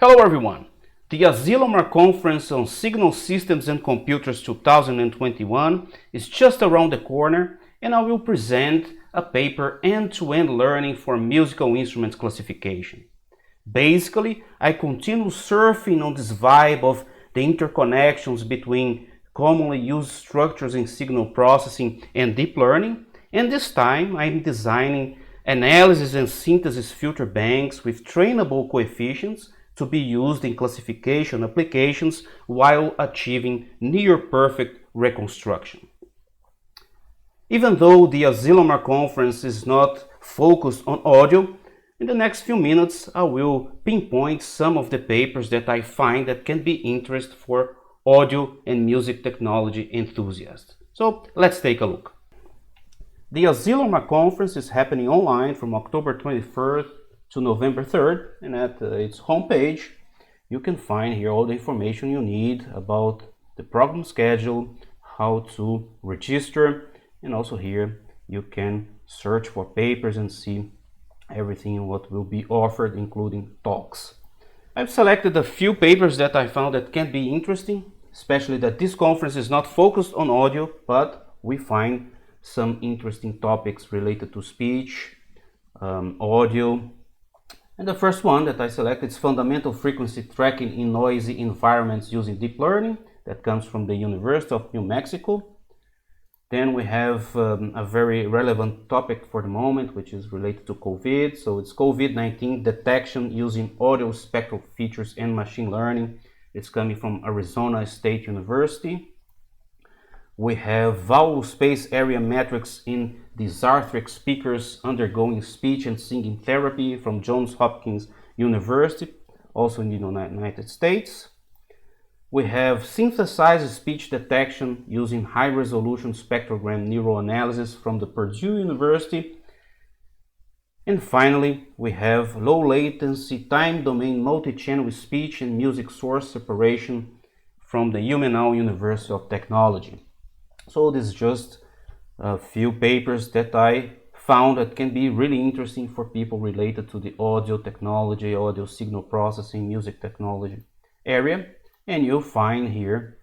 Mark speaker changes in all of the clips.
Speaker 1: Hello everyone! The Asilomar Conference on Signal Systems and Computers 2021 is just around the corner, and I will present a paper End-to-End Learning for Musical Instruments Classification. Basically, I continue surfing on this vibe of the interconnections between commonly used structures in signal processing and deep learning, and this time I'm designing analysis and synthesis filter banks with trainable coefficients to be used in classification applications while achieving near-perfect reconstruction. Even though the Asilomar Conference is not focused on audio, in the next few minutes I will pinpoint some of the papers that I find that can be interest for audio and music technology enthusiasts. So let's take a look. The Asilomar Conference is happening online from October 23rd to November 3rd, and at its homepage you can find here all the information you need about the program schedule, how to register, and also here you can search for papers and see everything what will be offered, including talks. I've selected a few papers that I found that can be interesting, especially that this conference is not focused on audio, but we find some interesting topics related to speech, audio. And the first one that I selected is Fundamental Frequency Tracking in Noisy Environments Using Deep Learning. That comes from the University of New Mexico. Then we have a very relevant topic for the moment, which is related to COVID. So it's COVID-19 detection using audio spectral features and machine learning. It's coming from Arizona State University. We have vowel space area metrics in dysarthric speakers undergoing speech and singing therapy from Johns Hopkins University, also in the United States. We have synthesized speech detection using high-resolution spectrogram neural analysis from the Purdue University. And finally, we have low-latency time-domain multi-channel speech and music source separation from the UMNL University of Technology. So this is just a few papers that I found that can be really interesting for people related to the audio technology, audio signal processing, music technology area. And you'll find here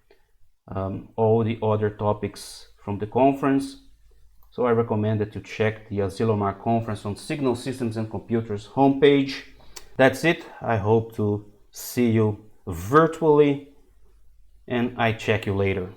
Speaker 1: all the other topics from the conference. So I recommend that you check the Asilomar Conference on Signal Systems and Computers homepage. That's it. I hope to see you virtually, and I check you later.